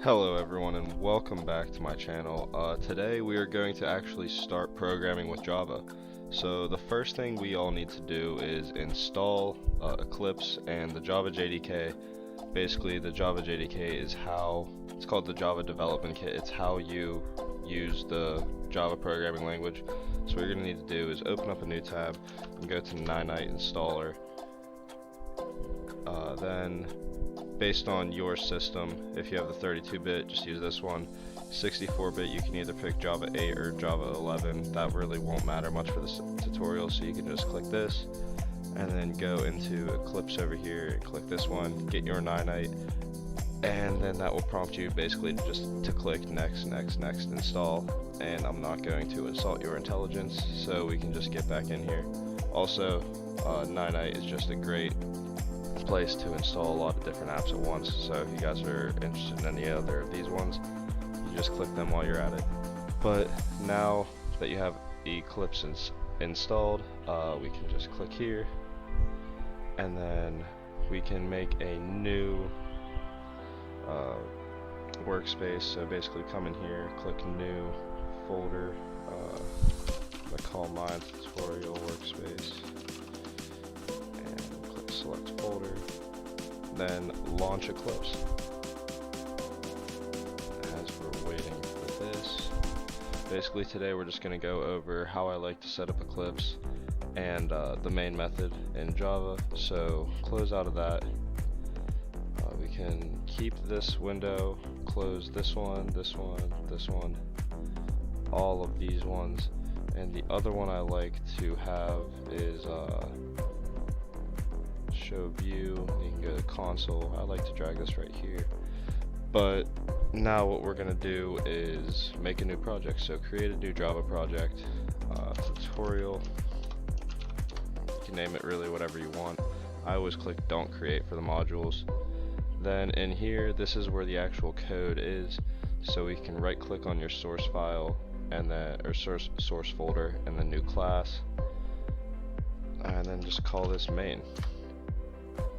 Hello everyone and welcome back to my channel. Today we are going to actually start programming with Java. So the first thing we all need to do is install Eclipse and the Java JDK. Basically the Java JDK is how, it's called the Java Development Kit, it's how you use the Java programming language. So what you're going to need to do is open up a new tab and go to ninite installer. Then based on your system, if you have the 32-bit, just use this one. 64-bit, you can either pick Java 8 or Java 11. That really won't matter much for this tutorial, so you can just click this and then go into Eclipse over here and click this one, get your ninite, and then that will prompt you basically just to click next, install. And I'm not going to insult your intelligence, so we can just get back in here. Also, ninite is just a great place to install a lot of different apps at once, so if you guys are interested in any other of these ones, you just click them while you're at it. But now that you have Eclipse installed, we can just click here and then we can make a new workspace. So basically come in here, click new folder, I'm going to call mine tutorial workspace, select folder, then launch Eclipse. As we're waiting for this, basically today we're just going to go over how I like to set up Eclipse and the main method in Java. So close out of that. We can keep this window, close this one, all of these ones, and the other one I like to have is show view. You can go to console. I like to drag this right here. But now what we're going to do is make a new project. So create a new Java project, tutorial. You can name it really whatever you want. I always click don't create for the modules. Then in here, this is where the actual code is. So we can right click on your source file and then source folder and then new class, and then just call this main.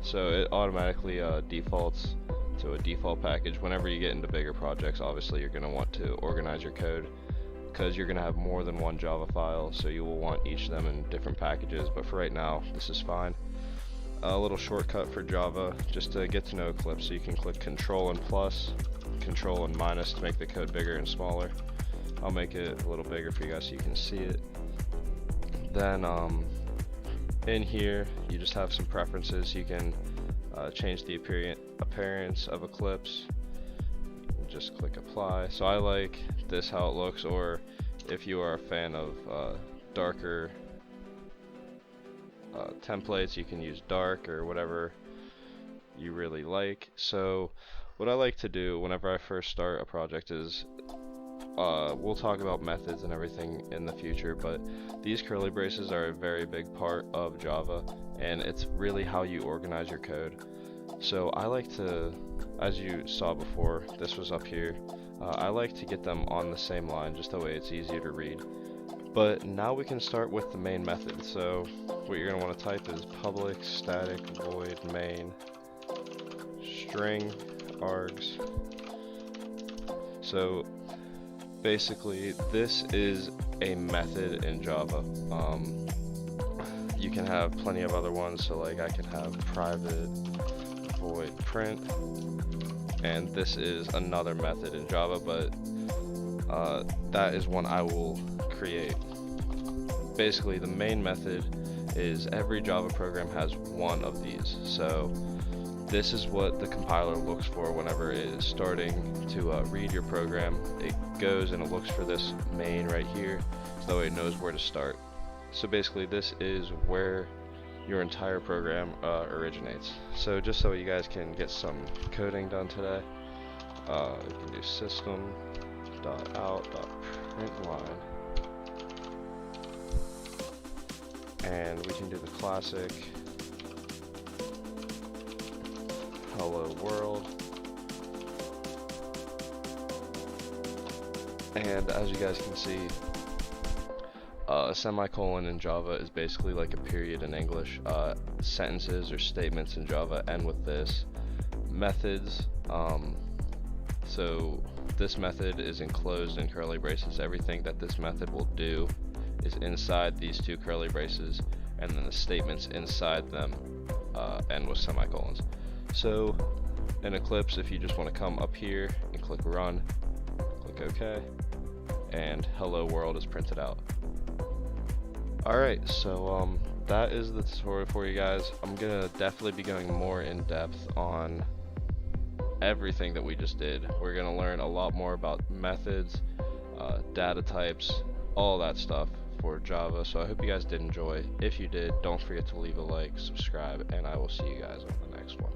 So it automatically defaults to a default package. Whenever you get into bigger projects, obviously you're going to want to organize your code because you're going to have more than one Java file, so you will want each of them in different packages, but for right now this is fine. A little shortcut for Java, just to get to know Eclipse, so you can click Control and plus, Control and minus to make the code bigger and smaller. I'll make it a little bigger for you guys so you can see it. Then in here you just have some preferences. You can change the appearance of Eclipse, just click apply. So I like this how it looks, or if you are a fan of darker templates, you can use dark or whatever you really like. So what I like to do whenever I first start a project is we'll talk about methods and everything in the future, but these curly braces are a very big part of Java, and it's really how you organize your code. So I like to, as you saw before, this was up here, I like to get them on the same line, just that way it's easier to read. But now we can start with the main method. So what you're going to want to type is public static void main string args. So basically this is a method in Java. You can have plenty of other ones, so like I can have private void print, and this is another method in Java, but that is one I will create. Basically the main method is every Java program has one of these, so this is what the compiler looks for whenever it is starting to read your program. It goes and it looks for this main right here, so that way it knows where to start. So basically this is where your entire program originates. So just so you guys can get some coding done today, you can do system.out.println, and we can do the classic hello world. And as you guys can see, a semicolon in Java is basically like a period in English. Sentences or statements in Java end with this. Methods So this method is enclosed in curly braces. Everything that this method will do is inside these two curly braces, and then the statements inside them end with semicolons. So in Eclipse, if you just want to come up here and click run, click OK, and hello world is printed out. Alright, so that is the tutorial for you guys. I'm gonna definitely be going more in depth on everything that we just did. We're gonna learn a lot more about methods, data types, all that stuff for Java. So I hope you guys did enjoy. If you did, don't forget to leave a like, subscribe, and I will see you guys on the next one.